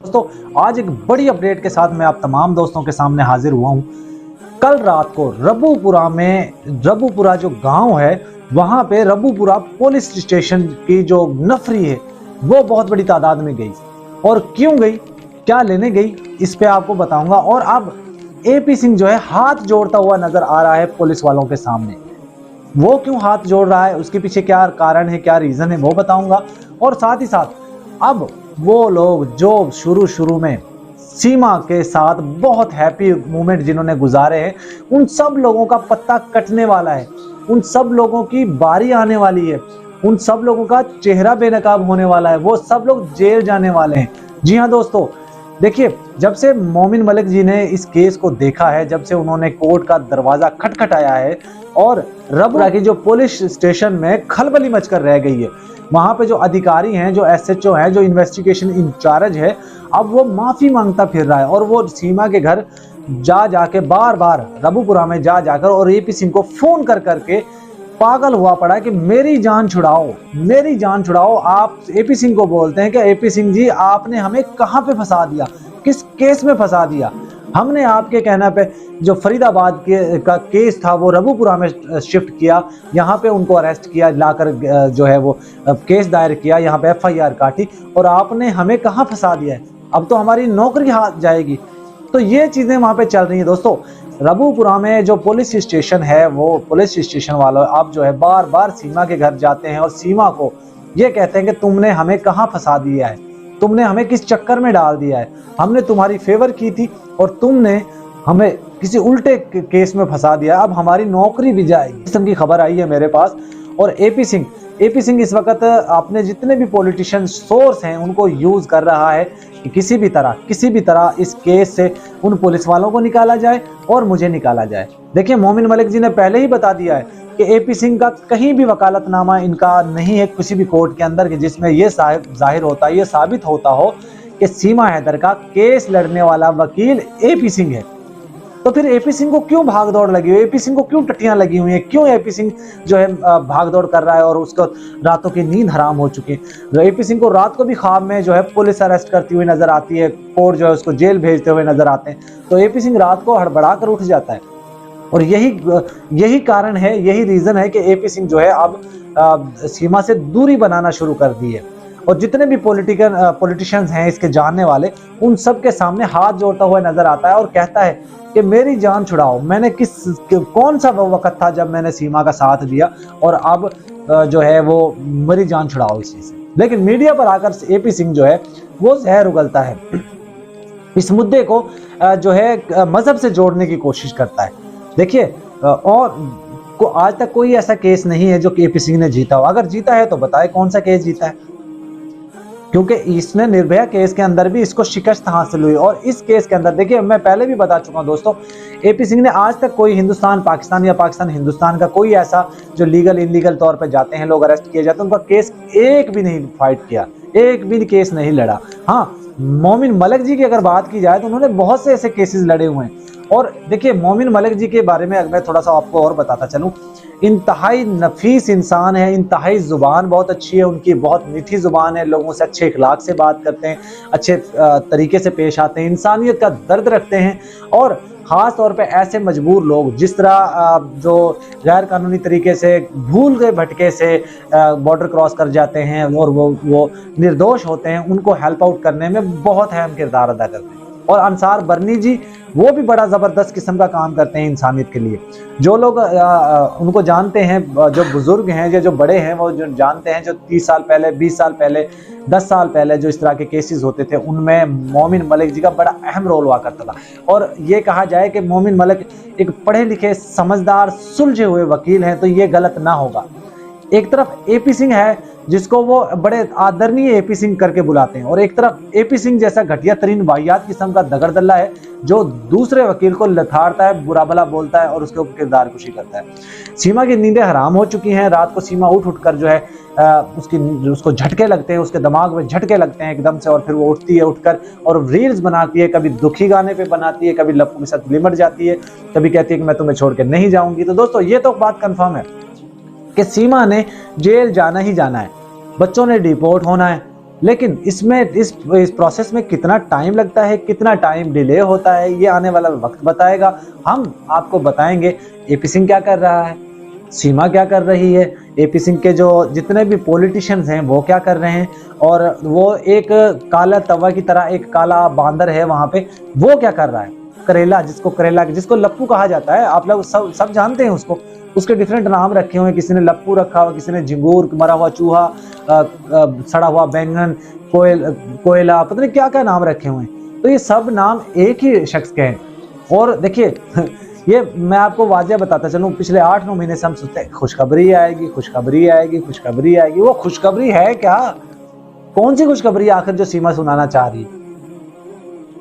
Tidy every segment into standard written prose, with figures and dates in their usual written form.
दोस्तों, आज एक बड़ी अपडेट के साथ मैं आप तमाम दोस्तों के सामने हाजिर हुआ हूं। कल रात को रबूपुरा जो गांव है, वहां पे रबूपुरा पुलिस स्टेशन की जो नफरी है वो बहुत बड़ी तादाद में गई। और क्यों गई, क्या लेने गई, इस पे आपको बताऊंगा। और अब एपी सिंह जो है हाथ जोड़ता हुआ नजर आ रहा है पुलिस वालों के सामने। वो क्यों हाथ जोड़ रहा है, उसके पीछे क्या कारण है, क्या रीजन है, वो बताऊंगा। और साथ ही साथ अब वो लोग जो शुरू में सीमा के साथ बहुत हैप्पी मोमेंट जिन्होंने गुजारे हैं, उन सब लोगों का पत्ता कटने वाला है, उन सब लोगों की बारी आने वाली है, उन सब लोगों का चेहरा बेनकाब होने वाला है, वो सब लोग जेल जाने वाले हैं। जी हाँ दोस्तों, देखिए, जब से मोमिन मलिक जी ने इस केस को देखा है, जब से उन्होंने कोर्ट का दरवाजा खटखटाया है और रबरा की जो पुलिस स्टेशन में खलबली मचकर रह गई है, वहां पे जो अधिकारी हैं, जो एसएचओ हैं, जो इन्वेस्टिगेशन इंचार्ज है, अब वो माफी मांगता फिर रहा है। और वो सीमा के घर जा जाके बार बार रबूपुरा में जा जाकर और एपी सिंह को फोन कर करके पागल हुआ पड़ा कि मेरी जान छुड़ाओ, मेरी जान छुड़ाओ। आप एपी सिंह को बोलते हैं कि एपी सिंह जी, आपने हमें कहां पे फंसा दिया, किस केस में फंसा दिया। हमने आपके कहने पे जो फरीदाबाद का केस था वो रबूपुरा में शिफ्ट किया, यहाँ पे उनको अरेस्ट किया, लाकर जो है वो केस दायर किया, यहाँ पे एफआईआर काटी, और आपने हमें कहाँ फंसा दिया है। अब तो हमारी नौकरी हाथ जाएगी। तो ये चीजें वहां पे चल रही है दोस्तों। रबूपुरा में जो पुलिस स्टेशन है, वो पुलिस स्टेशन वालों अब जो है बार बार सीमा के घर जाते हैं और सीमा को ये कहते हैं कि तुमने हमें कहाँ फंसा दिया है, तुमने हमें किस चक्कर में डाल दिया है, हमने तुम्हारी फेवर की थी और तुमने हमें किसी उल्टे केस में फंसा दिया, अब हमारी नौकरी भी जाएगी। इस की खबर आई है मेरे पास। और एपी सिंह इस वक्त अपने जितने भी पॉलिटिशियन सोर्स हैं उनको यूज कर रहा है कि किसी भी तरह इस केस से उन पुलिस वालों को निकाला जाए और मुझे निकाला जाए। देखिए, मोमिन मलिक जी ने पहले ही बता दिया है कि एपी सिंह का कहीं भी वकालतनामा इनका नहीं है किसी भी कोर्ट के अंदर कि जिसमें यह जाहिर होता है, यह साबित होता हो कि सीमा हैदर का केस लड़ने वाला वकील एपी सिंह है। तो फिर एपी सिंह को क्यों भागदौड़ लगी हुई है, एपी सिंह को क्यों टट्टियां लगी हुई है, क्यों एपी सिंह जो है भागदौड़ कर रहा है और उसको रातों की नींद हराम हो चुकी है। एपी सिंह को रात को भी ख्वाब में जो है पुलिस अरेस्ट करती हुई नजर आती है, कोर्ट जो है उसको जेल भेजते हुए नजर आते हैं। तो एपी सिंह रात को हड़बड़ा कर उठ जाता है। और यही कारण है, यही रीजन है कि एपी सिंह जो है अब सीमा से दूरी बनाना शुरू कर दी है। और जितने भी पॉलिटिशियंस हैं इसके जानने वाले, उन सब के सामने हाथ जोड़ता हुआ नजर आता है और कहता है कि मेरी जान छुड़ाओ। मैंने कौन सा वो वक्त था जब मैंने सीमा का साथ दिया, और अब जो है वो मेरी जान छुड़ाओ इसी से। लेकिन मीडिया पर आकर एपी सिंह जो है वो जहर उगलता है, इस मुद्दे को जो है मजहब से जोड़ने की कोशिश करता है। देखिए, और आज तक कोई ऐसा केस नहीं है जो एपी सिंह ने जीता हो। अगर जीता है तो बताए कौन सा केस जीता है, क्योंकि इसने निर्भया केस के अंदर भी इसको शिकस्त हासिल हुई। और इस केस के अंदर देखिए, मैं पहले भी बता चुका हूं दोस्तों, एपी सिंह ने आज तक कोई हिंदुस्तान पाकिस्तान या पाकिस्तान हिंदुस्तान का कोई ऐसा जो लीगल इनलीगल तौर पे जाते हैं लोग, अरेस्ट किए जाते हैं, उनका केस एक भी नहीं फाइट किया, एक भी केस नहीं लड़ा। हाँ, मोमिन मलिक जी की अगर बात की जाए तो उन्होंने बहुत से ऐसे केसेस लड़े हुए हैं। और देखिए, मोमिन मलिक जी के बारे में अगर मैं थोड़ा सा आपको और बताता चलूं, इंतहाई नफीस इंसान है, इंतहाई जुबान बहुत अच्छी है उनकी, बहुत मीठी जुबान है, लोगों से अच्छे इखलाक से बात करते हैं, अच्छे तरीके से पेश आते हैं, इंसानियत का दर्द रखते हैं। और ख़ास तौर पे ऐसे मजबूर लोग जिस तरह जो गैर कानूनी तरीके से भूल गए भटके से बॉर्डर क्रॉस कर जाते हैं और वो निर्दोष होते हैं, उनको हेल्प आउट करने में बहुत अहम किरदार अदा करते हैं। और अंसार बरनी जी, वो भी बड़ा ज़बरदस्त किस्म का काम करते हैं इंसानियत के लिए। जो लोग उनको जानते हैं, जो बुजुर्ग हैं या जो बड़े हैं, वो जो जानते हैं, जो 30 साल पहले, 20 साल पहले, 10 साल पहले जो इस तरह के केसेस होते थे, उनमें मोमिन मलिक जी का बड़ा अहम रोल हुआ करता था। और ये कहा जाए कि मोमिन मलिक एक पढ़े लिखे, समझदार, सुलझे हुए वकील हैं, तो ये गलत ना होगा। एक तरफ एपी सिंह है जिसको वो बड़े आदरणीय एपी सिंह करके बुलाते हैं, और एक तरफ एपी सिंह जैसा घटिया तरीन वाहियात किस्म का दगड़दल्ला है जो दूसरे वकील को लथाड़ता है, बुरा भला बोलता है और उसके ऊपर किरदार कुशी करता है। सीमा की नींदें हराम हो चुकी हैं। रात को सीमा उठ कर जो है उसको झटके लगते हैं, उसके दिमाग में झटके लगते हैं एकदम से, और फिर वो उठती है उठकर और रील्स बनाती है, कभी दुखी गाने पे बनाती है, कभी लप्पू के साथ लिमट जाती है, कभी कहती है कि मैं तुम्हें छोड़ के नहीं जाऊंगी। तो दोस्तों, ये तो बात कंफर्म है कि सीमा ने जेल जाना ही जाना है, बच्चों ने डिपोर्ट होना है, लेकिन इसमें इस प्रोसेस में कितना टाइम लगता है, कितना टाइम डिले होता है, ये आने वाला वक्त बताएगा। हम आपको बताएंगे एपी सिंह क्या कर रहा है, सीमा क्या कर रही है, एपी सिंह के जो जितने भी पॉलिटिशियंस हैं वो क्या कर रहे हैं, और वो एक काला तवा की तरह एक काला बांदर है वहां पे, वो क्या कर रहा है। करेला, जिसको लप्पू कहा जाता है, आप लोग सब जानते हैं उसको। उसके डिफरेंट नाम रखे हुए हैं, किसी ने लप्पू रखा हुआ, किसी ने झिंगूर, मरा हुआ चूहा, सड़ा हुआ बैंगन, कोयला, पता नहीं क्या क्या नाम रखे हुए हैं। तो ये सब नाम एक ही शख्स के हैं। और देखिए ये मैं आपको वाजह बताता चलूं, पिछले 8-9 महीने से हम सोचते हैं खुशखबरी आएगी, खुशखबरी आएगी, खुशखबरी आएगी। वो खुशखबरी है क्या? कौन सी खुशखबरी आखिर जो सीमा सुनाना चाह रही है?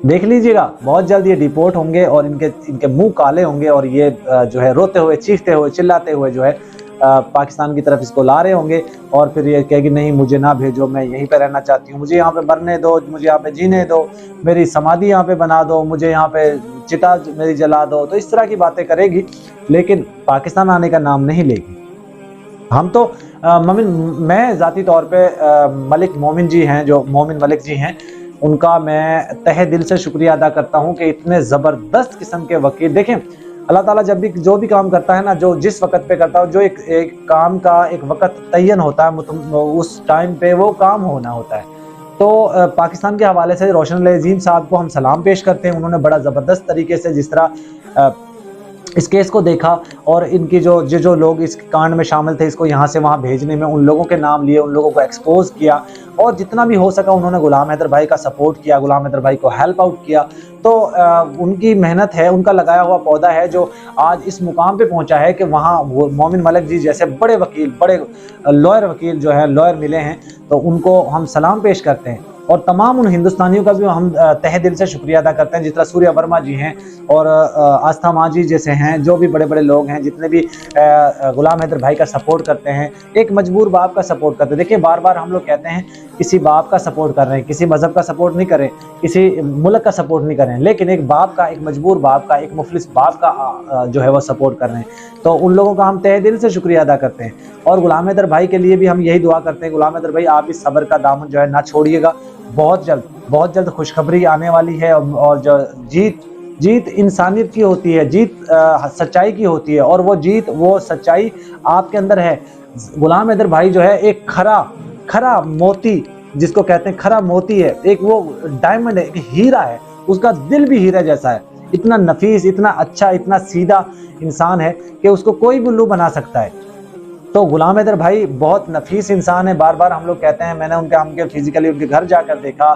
देख लीजिएगा, बहुत जल्द ये डिपोर्ट होंगे और इनके मुंह काले होंगे, और ये जो है रोते हुए, चीखते हुए, चिल्लाते हुए जो है पाकिस्तान की तरफ इसको ला रहे होंगे। और फिर ये कहेगी नहीं मुझे ना भेजो, मैं यहीं पे रहना चाहती हूँ, मुझे यहाँ पे मरने दो, मुझे यहाँ पे जीने दो, मेरी समाधि यहाँ पे बना दो, मुझे यहाँ पे चिता मेरी जला दो। तो इस तरह की बातें करेगी, लेकिन पाकिस्तान आने का नाम नहीं लेगी। हम तो मैं ज़ाती तौर पे मलिक मोमिन जी हैं, जो मोमिन मलिक जी हैं, उनका मैं तहे दिल से शुक्रिया अदा करता हूं कि इतने ज़बरदस्त किस्म के वकील। देखें, अल्लाह ताला जब भी जो भी काम करता है ना, जो जिस वक़्त पे करता है, जो एक काम का एक वक़्त तय्यन होता है, उस टाइम पे वो काम होना होता है। तो पाकिस्तान के हवाले से रोशन अजीम साहब को हम सलाम पेश करते हैं। उन्होंने बड़ा ज़बरदस्त तरीके से जिस तरह इस केस को देखा, और इनकी जो लोग इस कांड में शामिल थे, इसको यहाँ से वहाँ भेजने में, उन लोगों के नाम लिए, उन लोगों को एक्सपोज किया, और जितना भी हो सका उन्होंने गुलाम हैदर भाई का सपोर्ट किया, गुलाम हैदर भाई को हेल्प आउट किया। तो उनकी मेहनत है, उनका लगाया हुआ पौधा है, जो आज इस मुकाम पे पहुंचा है कि वहाँ मोमिन मलिक जी जैसे बड़े वकील, बड़े लॉयर वकील जो है, लॉयर मिले हैं। तो उनको हम सलाम पेश करते हैं, और तमाम उन हिंदुस्तानियों का भी हम तहे दिल से शुक्रिया अदा करते हैं, जिस तरह सूर्या वर्मा जी हैं और आस्था माँ जी जैसे हैं, जो भी बड़े बड़े लोग हैं, जितने भी गुलाम हैदर भाई का सपोर्ट करते हैं, एक मजबूर बाप का सपोर्ट करते हैं। देखिए, बार बार हम लोग कहते हैं किसी बाप का सपोर्ट कर रहे हैं, किसी मजहब का सपोर्ट नहीं करें, किसी मुल्क का सपोर्ट नहीं करें, लेकिन एक बाप का, एक मजबूर बाप का, एक मुफलिस बाप का जो है वो सपोर्ट कर रहे हैं। तो उन लोगों का हम तहे दिल से शुक्रिया अदा करते हैं। और गुलाम हैदर भाई के लिए भी हम यही दुआ करते हैं, गुलाम हैदर भाई आप इस सब्र का दामन जो है ना छोड़िएगा। बहुत जल्द खुशखबरी आने वाली है, और जो जीत इंसानियत की होती है, जीत सच्चाई की होती है, और वो जीत, वो सच्चाई आपके अंदर है। गुलाम हैदर भाई जो है एक खरा मोती, जिसको कहते हैं खरा मोती है, एक वो डायमंड है, एक हीरा है, उसका दिल भी हीरा जैसा है, इतना नफीस, इतना अच्छा, इतना सीधा इंसान है कि उसको कोई भी उल्लू बना सकता है। तो गुलाम हैदर भाई बहुत नफीस इंसान है। बार बार हम लोग कहते हैं, मैंने उनके फिजिकली उनके घर जाकर देखा।